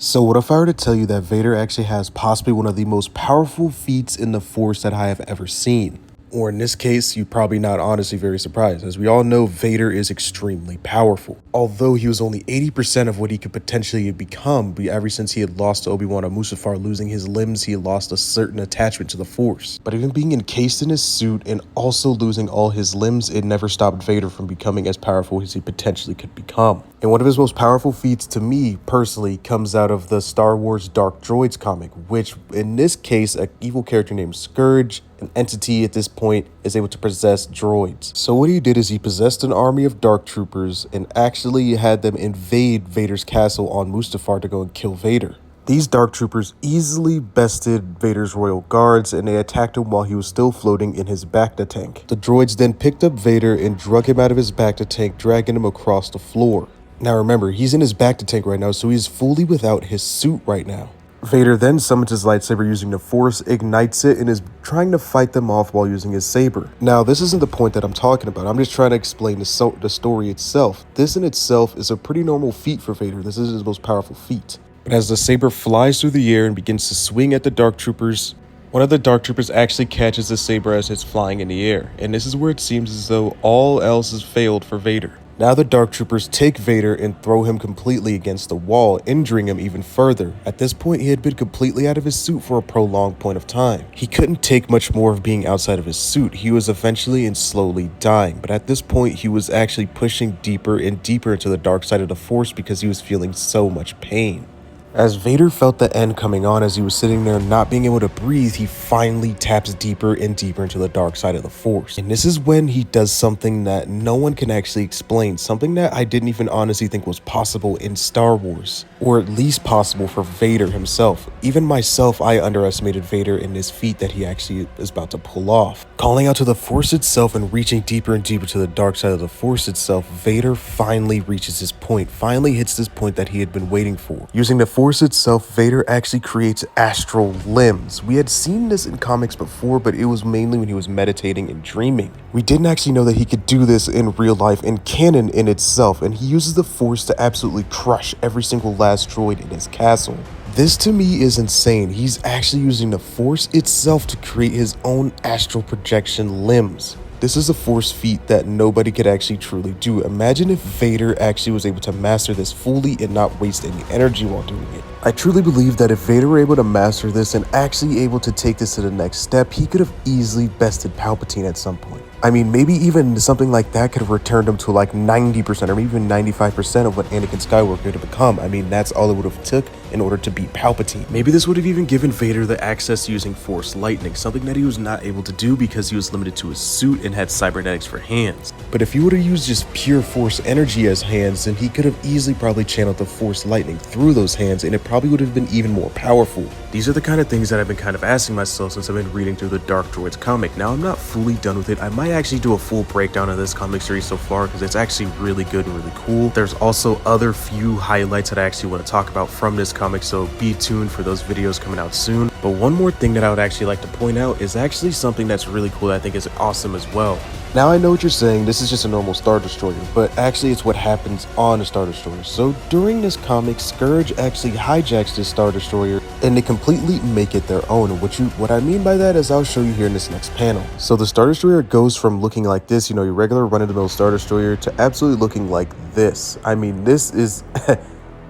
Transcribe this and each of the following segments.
So what if I were to tell you that Vader actually has possibly one of the most powerful feats in the Force that I have ever seen? Or in this case, you're probably not honestly very surprised. As we all know, Vader is extremely powerful. Although he was only 80% of what he could potentially become, ever since he had lost to Obi-Wan on Mustafar, losing his limbs, he had lost a certain attachment to the Force. But even being encased in his suit and also losing all his limbs, it never stopped Vader from becoming as powerful as he potentially could become. And one of his most powerful feats to me, personally, comes out of the Star Wars Dark Droids comic, which in this case, an evil character named Scourge, an entity at this point, is able to possess droids. So what he did is he possessed an army of dark troopers and actually had them invade Vader's castle on Mustafar to go and kill Vader. These dark troopers easily bested Vader's royal guards and they attacked him while he was still floating in his Bacta tank. The droids then picked up Vader and drug him out of his Bacta tank, dragging him across the floor. Now remember, he's in his Bacta tank right now, so he's fully without his suit right now. Vader then summons his lightsaber using the Force, ignites it, and is trying to fight them off while using his saber. Now, this isn't the point that I'm talking about. I'm just trying to explain the story itself. This in itself is a pretty normal feat for Vader. This is his most powerful feat. But as the saber flies through the air and begins to swing at the Dark Troopers, one of the Dark Troopers actually catches the saber as it's flying in the air. And this is where it seems as though all else has failed for Vader. Now the Dark Troopers take Vader and throw him completely against the wall, injuring him even further. At this point, he had been completely out of his suit for a prolonged point of time. He couldn't take much more of being outside of his suit. He was eventually and slowly dying, but at this point, he was actually pushing deeper and deeper into the dark side of the Force because he was feeling so much pain. As Vader felt the end coming on as he was sitting there not being able to breathe, he finally taps deeper and deeper into the dark side of the Force. And this is when he does something that no one can actually explain, something that I didn't even honestly think was possible in Star Wars, or at least possible for Vader himself. Even myself, I underestimated Vader in this feat that he actually is about to pull off. Calling out to the Force itself and reaching deeper and deeper to the dark side of the Force itself, Vader finally reaches his point, finally hits this point that he had been waiting for. Using the Force itself, Vader actually creates astral limbs. We had seen this in comics before, but it was mainly when he was meditating and dreaming. We didn't actually know that he could do this in real life in canon in itself, and he uses the Force to absolutely crush every single last droid in his castle. This to me is insane. He's actually using the Force itself to create his own astral projection limbs. This is a Force feat that nobody could actually truly do. Imagine if Vader actually was able to master this fully and not waste any energy while doing it. I truly believe that if Vader were able to master this and actually able to take this to the next step, he could have easily bested Palpatine at some point. I mean, maybe even something like that could have returned him to like 90% or maybe even 95% of what Anakin Skywalker could have become. I mean, that's all it would have took in order to beat Palpatine. Maybe this would have even given Vader the access to using Force lightning, something that he was not able to do because he was limited to his suit and had cybernetics for hands. But if he would have used just pure Force energy as hands, then he could have easily probably channeled the Force lightning through those hands, and it probably would have been even more powerful. These are the kind of things that I've been kind of asking myself since I've been reading through the Dark Droids comic. Now, I'm not fully done with it. I might actually do a full breakdown of this comic series so far because it's actually really good and really cool. There's also other few highlights that I actually want to talk about from this comic, so be tuned for those videos coming out soon. But one more thing that I would actually like to point out is actually something that's really cool that I think is awesome as well. Now I know what you're saying, this is just a normal Star Destroyer, but actually it's what happens on a Star Destroyer. So during this comic, Scourge actually hijacks this Star Destroyer and they completely make it their own. What I mean by that is I'll show you here in this next panel. So the Star Destroyer goes from looking like this, you know, your regular run-of-the-mill Star Destroyer, to absolutely looking like this. I mean, this is...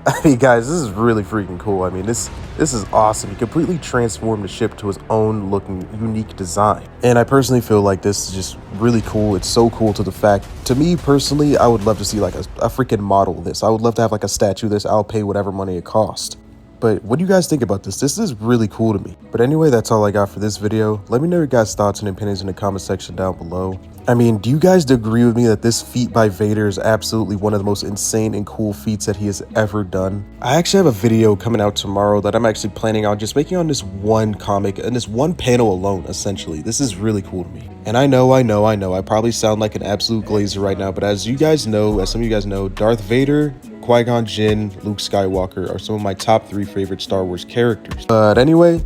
I mean, guys, this is really freaking cool. I mean, this is awesome. He completely transformed the ship to his own looking unique design. And I personally feel like this is just really cool. It's so cool to the fact, to me personally, I would love to see like a freaking model of this. I would love to have like a statue of this. I'll pay whatever money it costs. But what do you guys think about this? This is really cool to me. But anyway, that's all I got for this video. Let me know your guys' thoughts and opinions in the comment section down below. I mean, do you guys agree with me that this feat by Vader is absolutely one of the most insane and cool feats that he has ever done? I actually have a video coming out tomorrow that I'm actually planning on just making on this one comic and this one panel alone, essentially. This is really cool to me. And I know, I probably sound like an absolute glazer right now, but as you guys know, as some of you guys know, Darth Vader, Qui-Gon Jinn, Luke Skywalker are some of my top 3 favorite Star Wars characters. But anyway,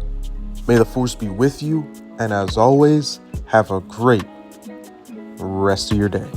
may the Force be with you, and as always, have a great rest of your day.